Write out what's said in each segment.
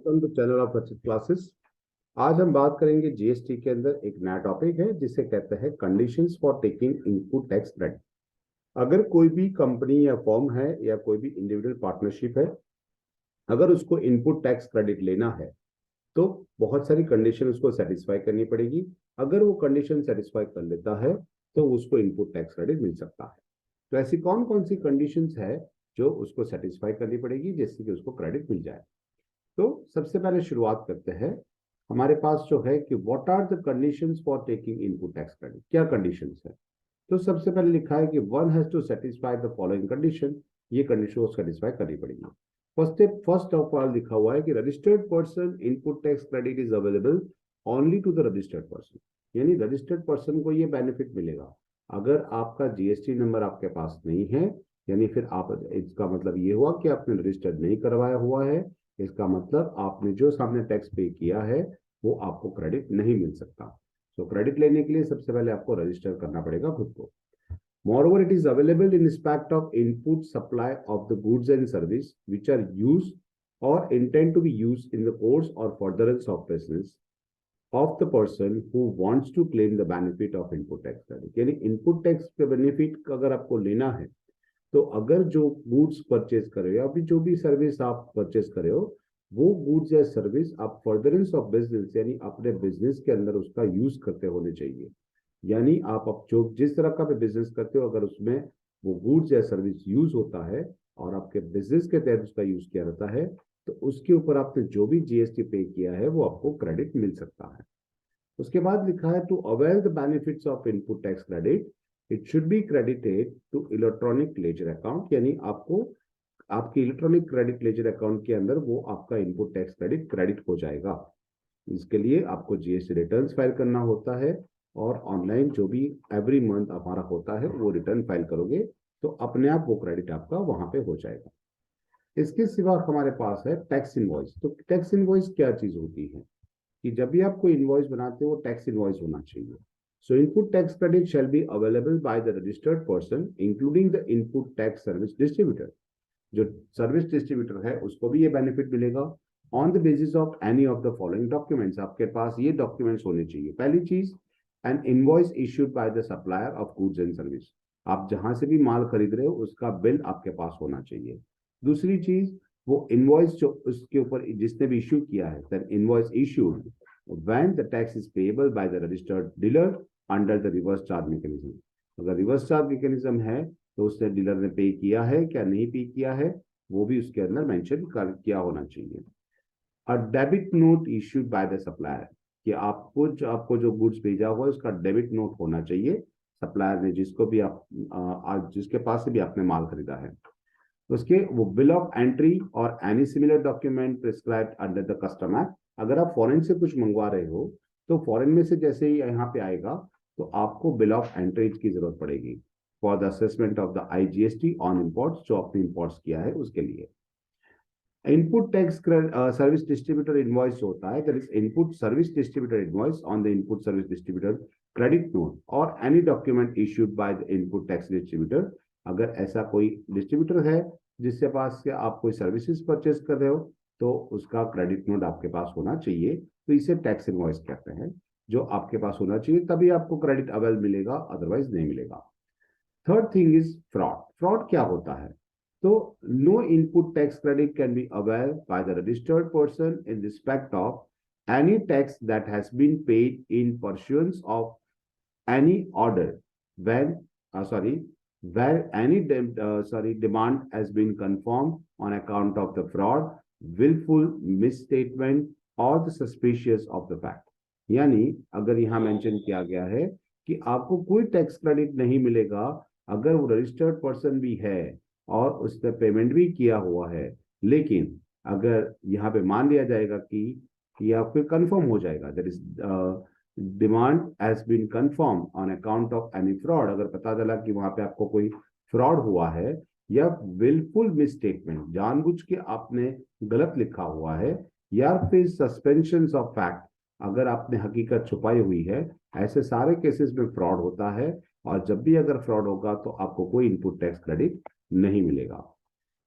Welcome to channel of रचित classes. आज हम बात करेंगे जीएसटी के अंदर एक नया टॉपिक है जिसे कहते हैं conditions for taking input tax credit. अगर कोई भी कंपनी या फर्म है या कोई भी इंडिविजुअल पार्टनरशिप है, अगर उसको इनपुट टैक्स क्रेडिट लेना है तो बहुत सारी कंडीशन उसको सेटिस्फाई करनी पड़ेगी। अगर वो कंडीशन सेटिस्फाई कर लेता है तो उसको इनपुट टैक्स क्रेडिट मिल सकता है। तो ऐसी कौन कौन सी कंडीशंस है जो उसको सेटिस्फाई करनी पड़ेगी जिससे कि उसको क्रेडिट मिल जाए। तो सबसे पहले शुरुआत करते हैं। हमारे पास जो है कि what are the conditions for taking input tax credit, क्या कंडीशंस है। तो सबसे पहले लिखा है कि one has to satisfy the following condition. ये कंडीशन को सेटिस्फाई करनी पड़ेगी। फर्स्ट ऑफ ऑल लिखा हुआ है कि registered person input tax credit is available only to the registered person, यानी रजिस्टर्ड पर्सन को ये बेनिफिट मिलेगा। अगर आपका जीएसटी नंबर आपके पास नहीं है, यानी फिर आप, इसका मतलब ये हुआ कि आपने रजिस्टर्ड नहीं करवाया हुआ है, इसका मतलब आपने जो सामने टैक्स पे किया है वो आपको क्रेडिट नहीं मिल सकता। तो क्रेडिट लेने के लिए सबसे पहले आपको रजिस्टर करना पड़ेगा खुद को। Moreover, it is available in respect of input supply of the goods and service which are used or intend to be used in the course or furtherance of business of the person who wants to claim the benefit of input tax credit। यानी input tax के benefit अगर आपको लेना है तो अगर जो goods purchase कर रहे हो या फिर जो भी सर्विस आप परचेज कर रहे हो, वो गुड्स या सर्विस आप फर्दरेंस ऑफ बिजनेस यानी अपने बिजनेस के अंदर उसका यूज करते होने चाहिए। यानी आप अब जो जिस तरह का भी बिजनेस करते हो, अगर उसमें वो गुड्स या सर्विस यूज होता है और आपके बिजनेस के तहत उसका यूज किया जाता है तो उसके ऊपर आपने जो भी जीएसटी पे किया है वो आपको क्रेडिट मिल सकता है। उसके बाद लिखा है to avail the benefits of input tax credit it should be credited to electronic ledger account. यानी आपको आपके इलेक्ट्रॉनिक क्रेडिट लेजर अकाउंट के अंदर वो आपका इनपुट टैक्स क्रेडिट हो जाएगा। इसके लिए आपको जीएसटी रिटर्न्स फाइल करना होता है और ऑनलाइन जो भी एवरी मंथ हमारा होता है वो रिटर्न फाइल करोगे तो अपने आप वो क्रेडिट आपका वहां पे हो जाएगा। इसके सिवा हमारे पास है टैक्स इनवॉइस। तो टैक्स इनवॉइस क्या चीज होती है कि जब भी आप कोई इनवॉइस बनाते हो वो टैक्स इनवॉइस होना चाहिए। सो input tax credit shall be available by the registered person including the input tax service distributor. जो सर्विस डिस्ट्रीब्यूटर है उसको भी ये बेनिफिट मिलेगा on the basis of any of the following documents. आपके पास ये डॉक्यूमेंट्स होने चाहिए। पहली चीज, N invoice issued by the supplier of goods and service. आप जहां से भी माल खरीद रहे हो उसका बिल आपके पास होना चाहिए। दूसरी चीज, वो इनवॉइस जो उसके ऊपर जिसने भी इश्यू किया है, that invoice issued when the tax is payable by the registered dealer under the reverse charge mechanism. अगर रिवर्स चार्ज मैकेनिज्म है तो उसने डीलर ने पे किया है क्या नहीं पे किया है वो भी उसके अंदर मेंशन किया होना चाहिए। A debit note issued by the supplier, कि आपको जो गुड्स भेजा हुआ है उसका डेबिट नोट होना चाहिए सप्लायर ने, जिसको भी आप आज जिसके पास से भी आपने माल खरीदा है। उसके वो बिल ऑफ एंट्री और any similar document prescribed under the custom act. अगर आप फॉरेन से कुछ मंगवा रहे हो तो फॉरेन में से जैसे ही यहाँ पे आएगा तो आपको बिल ऑफ एंट्रीज की जरूरत पड़ेगी for the assessment of the IGST on imports, जो आपने इम्पोर्ट्स किया है उसके लिए। Input tax service distributor invoice होता है, that is input service distributor invoice on the input service distributor credit note और any document issued by the input tax distributor. अगर ऐसा कोई डिस्ट्रीब्यूटर है जिसके पास से आप कोई सर्विसेज परचेज कर रहे हो तो उसका क्रेडिट नोट आपके पास होना चाहिए। तो इसे टैक्स इनवॉइस कहते हैं, जो आपके पास होना चाहिए तभी आपको क्रेडिट अवेल मिलेगा, अदरवाइज नहीं मिलेगा। Third thing is fraud. Fraud क्या होता है? तो no input tax credit can be avail by the registered person in respect of any tax that has been paid in pursuance of any order when where any demand has been confirmed on account of the fraud, willful misstatement or the suspicious of the fact। यानी अगर यहाँ mention किया गया है कि आपको कोई tax credit नहीं मिलेगा अगर वो रजिस्टर्ड पर्सन भी है और उसने पेमेंट भी किया हुआ है, लेकिन अगर यहाँ पे मान लिया जाएगा कि या फिर कंफर्म हो जाएगा that is demand has been confirm on account of any fraud. अगर पता चला कि वहां पे आपको कोई फ्रॉड हुआ है या विलफुल मिसस्टेटमेंट, जानबूझ के आपने गलत लिखा हुआ है, या फिर सस्पेंशन ऑफ फैक्ट, अगर आपने हकीकत छुपाई हुई है, ऐसे सारे केसेस में फ्रॉड होता है। और जब भी अगर फ्रॉड होगा तो आपको कोई इनपुट टैक्स क्रेडिट नहीं मिलेगा।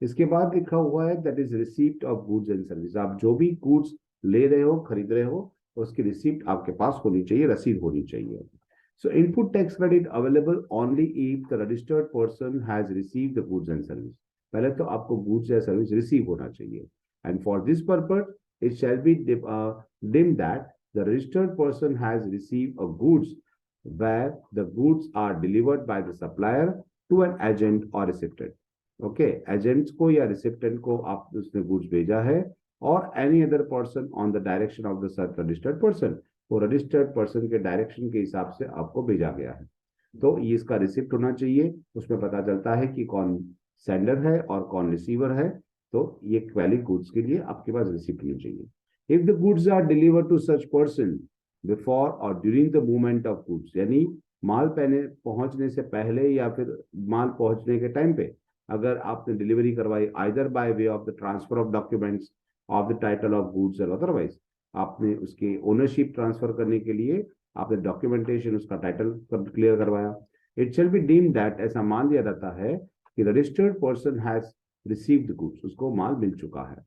इसके बाद लिखा हुआ है that is receipt of goods and service. आप जो भी गुड्स ले रहे हो, खरीद रहे हो, उसकी रिसिप्ट आपके पास होनी चाहिए, रसीद होनी चाहिए। So input tax credit available only if the registered person has received the goods and service. पहले तो आपको goods या service receive होना चाहिए। And for this purpose, it shall be deemed that the registered person has received a goods where the goods are delivered by the supplier to an agent or recipient. Okay, agents को या recipient को आप उसने goods भेजा है, और any other person on the direction of the such registered person, वो registered person के डायरेक्शन के हिसाब से आपको भेजा गया है। तो ये इसका रिसिप्ट होना चाहिए, उसमें पता चलता है कि कौन सेंडर है और कौन रिसीवर है। तो ये वैलिड गुड्स के लिए आपके पास रिसिप्ट होनी चाहिए। If the goods are delivered to such person before और during the movement of goods, यानी माल पहुंचने से पहले या फिर माल पहुंचने के टाइम पे अगर आपने डिलीवरी करवाई, either by way of the transfer of documents of the title of goods और अदरवाइज आपने उसकी ओनरशिप ट्रांसफर करने के लिए आपने डॉक्यूमेंटेशन, उसका टाइटल क्लियर करवाया, it shall be deemed that, ऐसा मान लिया जाता है कि registered person has received goods, उसको माल मिल चुका है।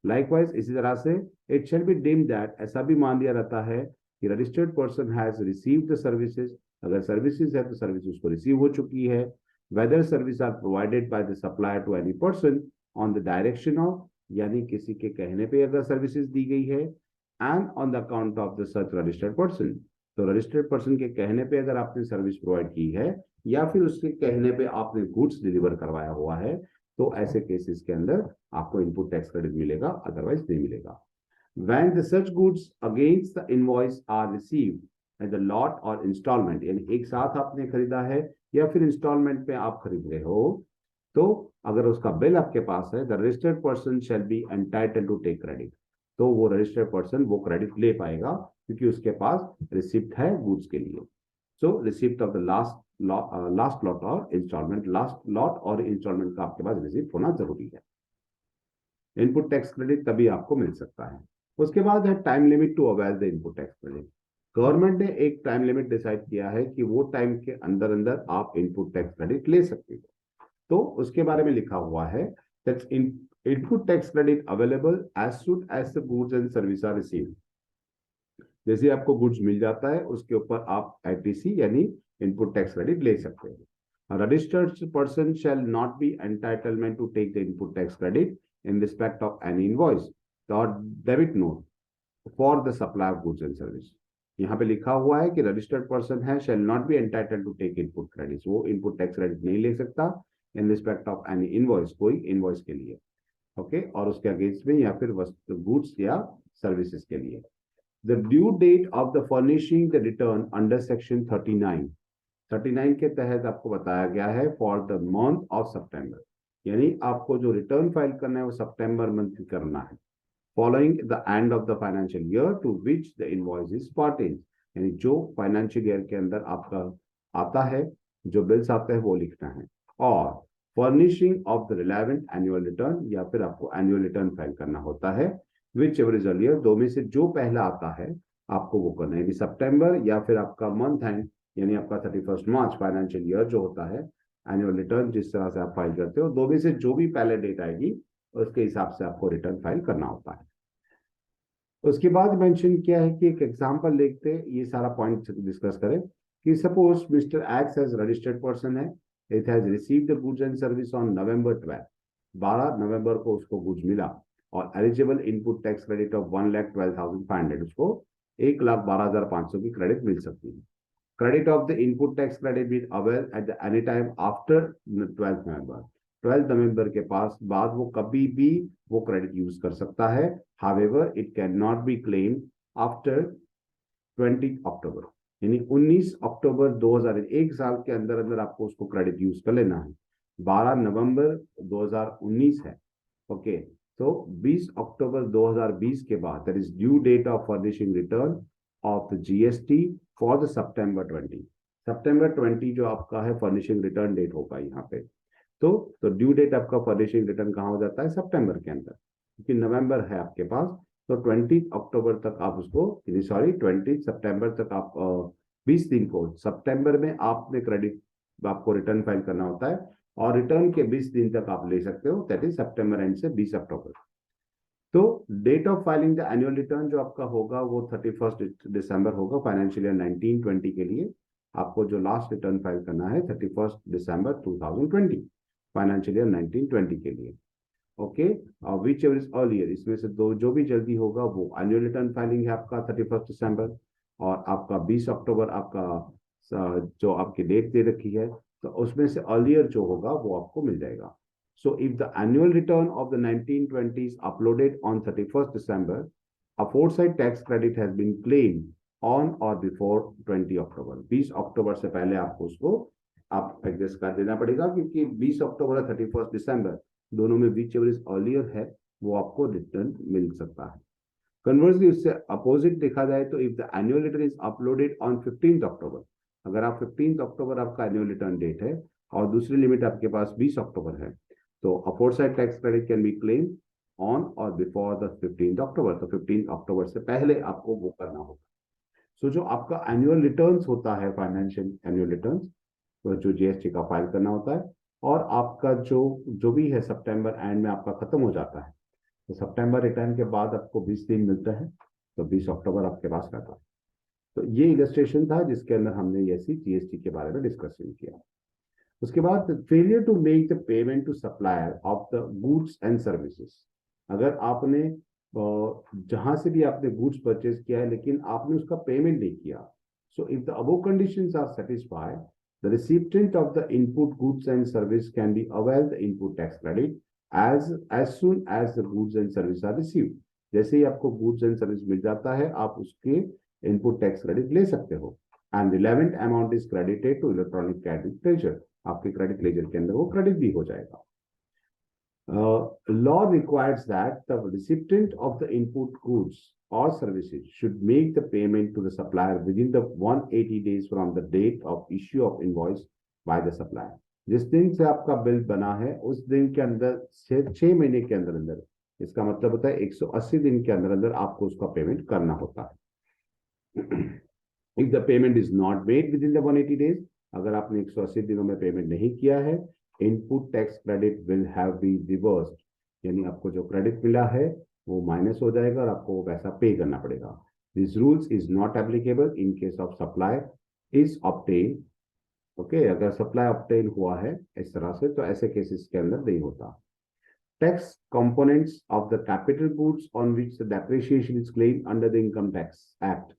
लाइकवाइज इसी तरह से it shall be deemed that, ऐसा भी मान लिया जाता है कि registered person has received the services, अगर सर्विसेज है तो सर्विस उसको रिसीव हो चुकी है। Whether service are provided by the supplier to any person on the direction of, यानी किसी के कहने पे अगर सर्विसेज दी गई है, and on the account of the such registered person, तो रजिस्टर्ड पर्सन के कहने पे अगर आपने सर्विस प्रोवाइड की है या फिर उसके कहने पे आपने गुड्स डिलीवर करवाया हुआ है, तो ऐसे केसेस के अंदर आपको इनपुट टैक्स क्रेडिट मिलेगा, अदरवाइज नहीं मिलेगा। When the such goods against the invoice are received as a lot or installment, यानी एक साथ आपने खरीदा है या फिर इंस्टॉलमेंट पे आप खरीद रहे हो, तो अगर उसका बिल आपके पास है, the registered person shall be entitled to take credit, तो वो रजिस्टर्ड पर्सन वो क्रेडिट ले पाएगा क्योंकि उसके पास रिसिप्ट है गुड्स के लिए। So receipt of the last lot और इंस्टॉलमेंट, लास्ट लॉट और इंस्टॉलमेंट का आपके पास रिसिप्ट होना जरूरी है। इनपुट टैक्स क्रेडिट तभी आपको मिल सकता है। उसके बाद है time limit to avail the input tax credit. Government ने एक टाइम लिमिट डिसाइड किया है कि वो टाइम के अंदर अंदर आप इनपुट टैक्स क्रेडिट ले सकते हो। तो उसके बारे में लिखा हुआ है that input tax credit available as soon as the goods and service are received. जैसे आपको गुड्स मिल जाता है उसके ऊपर आप आईटीसी यानी इनपुट टैक्स क्रेडिट ले सकते हो। Registered person shall not be entitlement to take the input tax credit in respect of an invoice or debit note for the supply of goods and service। यहाँ पे लिखा हुआ है कि रजिस्टर्ड पर्सन है shall not be entitled to take input credits, वो input tax credit नहीं ले सकता in respect of any invoice, कोई इनवॉइस के लिए, ओके, और उसके अगेंस्ट में या फिर गुड्स या सर्विसेज के लिए। The due date of the furnishing the return under section 39 के तहत आपको बताया गया है for the month of September, यानी आपको जो रिटर्न फाइल करना है वो सितंबर मंथ में करना है, following the end of the financial year to which the invoice is pertain, यानी जो फाइनेंशियल ईयर के अंदर आपका आता है, जो बिल्स आते हैं वो लिखना है। और furnishing of the relevant annual return, या फिर आपको एनुअल रिटर्न फाइल करना होता है, विच एवर इज अर्लियर, दो में से जो पहला आता है आपको वो करना है, यानी सितंबर या फिर आपका मंथ एंड यानी आपका 31 मार्च फाइनेंशियल ईयर जो होता है, एनुअल रिटर्न जिस तरह से आप फाइल करते हो, दो में से जो भी पहले डेट आएगी उसके हिसाब से आपको रिटर्न फाइल करना होता है। उसके बाद मेंशन किया है कि एक एग्जांपल देखते ये सारा पॉइंट डिस्कस करें कि suppose mister X has registered person है, it has received the goods and service on November 12 November को उसको गुड्स मिला और eligible input tax credit of 1,12,500, उसको 1,12,500 की क्रेडिट मिल सकती है। Credit of the input tax credit will avail at the any time after 12th November। 12 नवंबर के पास बाद वो कभी भी वो क्रेडिट यूज कर सकता है। However, it cannot be claimed after 20 अक्टूबर, यानी 19 अक्टूबर 2000, एक साल के अंदर अंदर आपको उसको क्रेडिट यूज कर लेना है। 12 नवंबर 2019 है, ओके, तो 20 अक्टूबर 2020 के बाद that is due date of furnishing return of GST for the सितंबर 20 जो आपका है फर्निशिंग रिटर्न डेट होगा यहाँ पे। तो ड्यू डेट आपका फर्निशिंग रिटर्न कहाँ हो जाता है, सितंबर के अंदर, क्योंकि नवंबर है आपके पास, तो 20 अक्टूबर तक आप उसको, सॉरी 20 सितंबर तक आप 20 दिन को सितंबर में आपने क्रेडिट आपको रिटर्न फाइल करना होता है और रिटर्न के 20 दिन तक आप ले सकते हो, दैट इज सितंबर एंड से 20 अक्टूबर। तो date of filing the annual return जो आपका होगा वो 31 दिसंबर होगा फाइनेंशियल ईयर 1920 के लिए। आपको जो लास्ट रिटर्न फाइल करना है 31 दिसंबर 2020 फाइनेंशियल ईयर 1920 के लिए। Okay, which ever is earlier, इसमें से दो जो भी जल्दी होगा वो एनुअल रिटर्न फाइलिंग है आपका 31 दिसंबर, और आपका 20 अक्टूबर आपका जो आपकी डेट दे रखी है, तो उसमें से अर्लियर जो होगा वो आपको मिल जाएगा। So if the annual return of the 1920s uploaded on 31st December, a foresight tax credit has been claimed on or before 20 October. 20 अक्टूबर से पहले आपको उसको आप एडजस्ट कर देना पड़ेगा, क्योंकि 20 अक्टूबर और 31 दिसंबर दोनों में विच एवर इज अर्लियर है वो आपको रिटर्न मिल सकता है। कन्वर्सली उससे अपोजिट देखा जाए तो if the annual return is uploaded on 15 अक्टूबर, अगर आप 15 अक्टूबर आपका एनुअल रिटर्न डेट है और दूसरी लिमिट आपके पास 20 अक्टूबर है, तो a foresight tax credit can be claimed on or before the 15th October। तो 15 अक्टूबर से पहले आपको वो करना होगा। सो जो आपका एनुअल रिटर्न्स होता है, फाइनेंशियल एनुअल रिटर्न्स, तो जो जीएसटी का फाइल करना होता है, और आपका जो जो भी है सितंबर एंड में आपका खत्म हो जाता है, तो सितंबर रिटर्न के बाद आपको 20 दिन मिलता है, तो 20 अक्टूबर आपके पास रहता है। तो ये इलस्ट्रेशन था जिसके अंदर हमने ऐसी जीएसटी के बारे में डिस्कशन किया। उसके बाद failure to make the payment to supplier of the goods and services. अगर आपने जहां से भी आपने गुड्स परचेज किया है लेकिन आपने उसका पेमेंट नहीं किया, so if the above conditions are satisfied, the recipient of the input goods and service can be avail the input tax credit as soon as the goods and service are received. जैसे ही आपको goods and service मिल जाता है, आप उसके input tax credit ले सकते हो, and relevant amount is credited to electronic credit ledger. आपके क्रेडिट लेजर के अंदर वो क्रेडिट भी हो जाएगा। Law requires that the recipient of the input goods और services should make the payment to the supplier within the 180 days from the date of issue of invoice by the supplier. जिस दिन से आपका bill बना है उस दिन के अंदर 6 महीने के अंदर अंदर, इसका मतलब होता है 180 दिन के अंदर अंदर आपको उसका पेमेंट करना होता है। If the payment is not made with in the 180 days, अगर आपने 180 दिनों में पेमेंट नहीं किया है, input tax credit will have be reversed, यानी आपको जो क्रेडिट मिला है वो माइनस हो जाएगा और आपको वो पैसा पे करना पड़ेगा। This rules is not applicable in case of supply is obtain. Okay, अगर सप्लाई ऑब्टेन हुआ है इस तरह से, तो ऐसे केसेस के अंदर नहीं होता। Tax components of the capital goods on which the depreciation is claimed under the income tax act.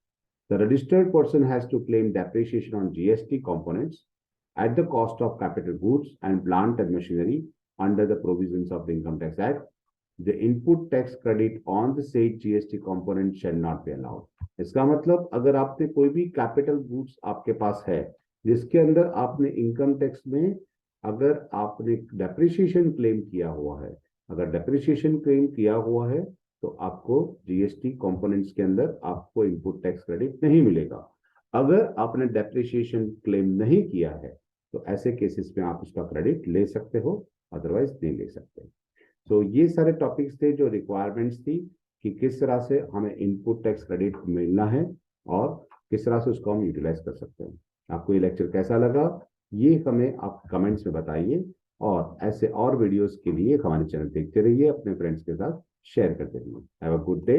The registered person has to claim depreciation on GST components at the cost of capital goods and plant and machinery under the provisions of the Income Tax Act. The input tax credit on the said GST component shall not be allowed. इसका मतलब अगर आपने कोई भी capital goods आपके पास है जिसके अंदर आपने इनकम टैक्स में अगर आपने डेप्रिसिएशन क्लेम किया हुआ है, अगर डेप्रिसिएशन क्लेम किया हुआ है तो आपको जीएसटी कंपोनेंट्स के अंदर आपको इनपुट टैक्स क्रेडिट नहीं मिलेगा। अगर आपने डेप्रिसिएशन क्लेम नहीं किया है तो ऐसे केसेस में आप उसका क्रेडिट ले सकते हो, अदरवाइज नहीं ले सकते। तो ये सारे टॉपिक्स थे जो रिक्वायरमेंट्स थी कि किस तरह से हमें इनपुट टैक्स क्रेडिट मिलना है और किस तरह से उसको हम यूटिलाइज कर सकते हैं। आपको ये लेक्चर कैसा लगा ये हमें आप कमेंट्स में बताइए, और ऐसे और वीडियोस के लिए हमारे चैनल देखते रहिए, अपने फ्रेंड्स के साथ शेयर करते रहिए। Have a good day.